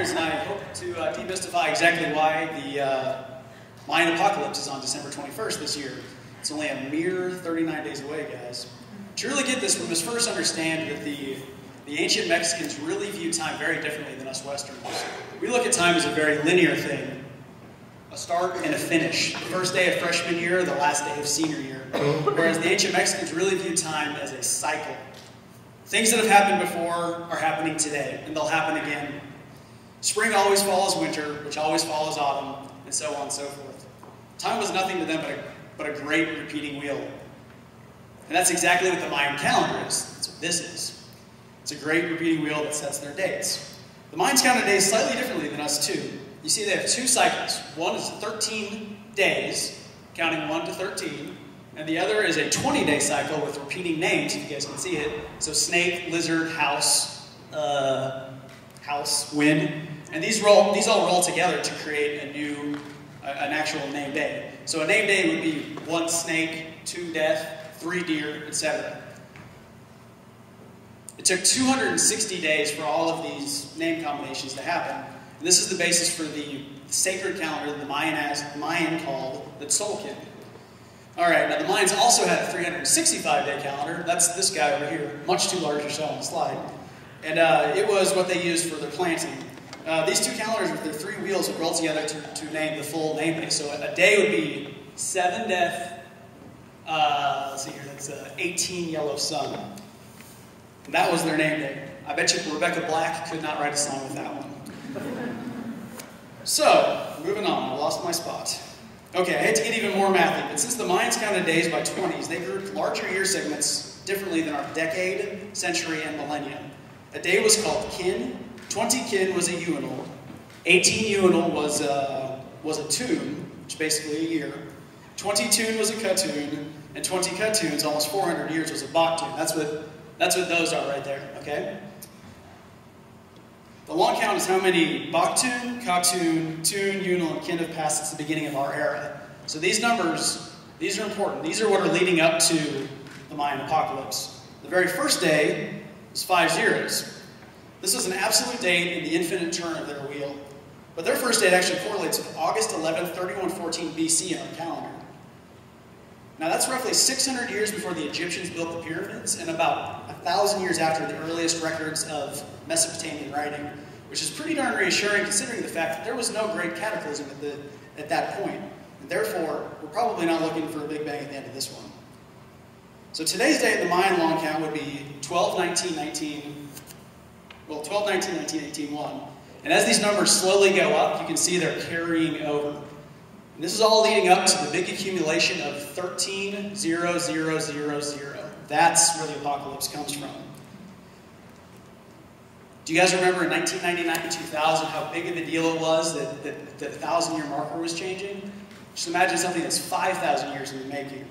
Behrens, and I hope to demystify exactly why the Mayan apocalypse is on December 21st this year. It's only a mere 39 days away, guys. To really get this, we must first understand that the ancient Mexicans really view time very differently than us Westerners. We look at time as a very linear thing, a start and a finish. The first day of freshman year, the last day of senior year. Whereas the ancient Mexicans really view time as a cycle. Things that have happened before are happening today, and they'll happen again. Spring always follows winter, which always follows autumn, and so on and so forth. Time was nothing to them but a great repeating wheel. And that's exactly what the Mayan calendar is. That's what this is. It's a great repeating wheel that sets their dates. The Mayans counted days slightly differently than us too. You see they have two cycles. One is 13 days, counting 1 to 13, and the other is a 20-day cycle with repeating names, if you guys can see it. So snake, lizard, house, wind, and these all roll together to create an actual named day. So a named day would be 1 snake, 2 death, 3 deer, etc. It took 260 days for all of these name combinations to happen. And this is the basis for the sacred calendar that the Mayan called the Tzolk'in. Alright, now the Mayans also had a 365-day calendar. That's this guy over here, much too large to show on the slide. And it was what they used for their planting. These two calendars with their 3 wheels would roll together to name the full name day. So a day would be 7 death, let's see here, that's 18 yellow sun. And that was their name day. I bet you Rebecca Black could not write a song with that one. So, moving on, I lost my spot. Okay, I hate to get even more mathy, but since the Mayans counted days by 20s, they grouped larger year segments differently than our decade, century, and millennium. A day was called kin, 20 kin was a unal, 18 unal was a tune, which is basically a year, 20 tune was a katoon, and 20 katoons, almost 400 years, was a baktun. That's what those are right there, okay? The long count is how many baktun, katoon, tune, unal, and kin have passed since the beginning of our era. So these numbers, these are important. These are what are leading up to the Mayan apocalypse. The very first day was 5 zeros. This was an absolute date in the infinite turn of their wheel. But their first date actually correlates with August 11th, 3114 BC in our calendar. Now that's roughly 600 years before the Egyptians built the pyramids and about 1,000 years after the earliest records of Mesopotamian writing, which is pretty darn reassuring considering the fact that there was no great cataclysm at that point. And therefore, we're probably not looking for a big bang at the end of this one. So today's date in the Mayan long count would be 12-19-19, well, 12-19-19-18-1. And as these numbers slowly go up, you can see they're carrying over. And this is all leading up to the big accumulation of 13-0-0-0-0. That's where the apocalypse comes from. Do you guys remember in 1999-2000 how big of a deal it was that the 1,000-year marker was changing? Just imagine something that's 5,000 years in the making.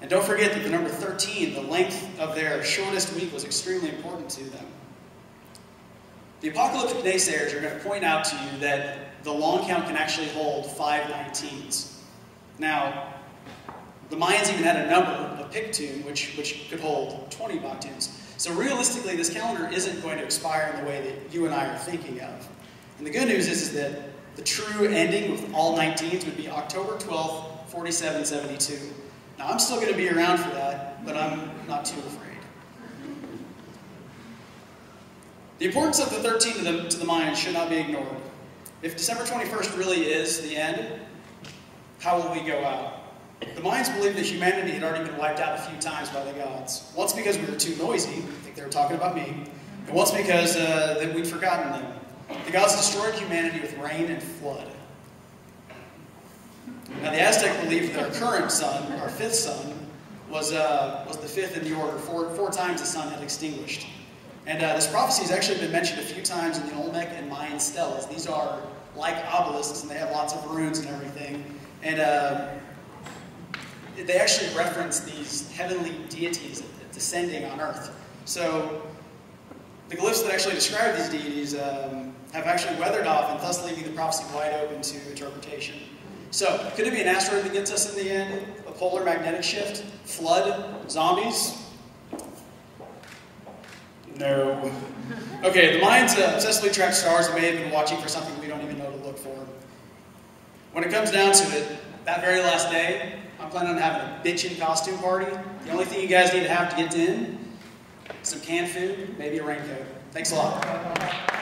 And don't forget that the number 13, the length of their shortest week, was extremely important to them. The apocalyptic naysayers are going to point out to you that the long count can actually hold 5 19s. Now, the Mayans even had a number, a pictune, which could hold 20 baktuns. So realistically, this calendar isn't going to expire in the way that you and I are thinking of. And the good news is that the true ending with all 19s would be October 12th, 4772. Now, I'm still going to be around for that, but I'm not too afraid. The importance of the 13 to the Mayans should not be ignored. If December 21st really is the end, how will we go out? The Mayans believed that humanity had already been wiped out a few times by the gods. Once because we were too noisy, I think they were talking about me, and once because that we'd forgotten them. The gods destroyed humanity with rain and flood. Now the Aztec believed that our current sun, our 5th sun, was the 5th in the order. Four times the sun had extinguished. And this prophecy has actually been mentioned a few times in the Olmec and Mayan steles. These are like obelisks, and they have lots of runes and everything. And they actually reference these heavenly deities descending on Earth. So the glyphs that actually describe these deities have actually weathered off and thus leaving the prophecy wide open to interpretation. So, could it be an asteroid that gets us in the end? A polar magnetic shift? Flood? Zombies? No. Okay, the Mayans obsessively track stars and may have been watching for something we don't even know to look for. When it comes down to it, that very last day, I'm planning on having a bitchin' costume party. The only thing you guys need to have to get in, some canned food, maybe a raincoat. Thanks a lot.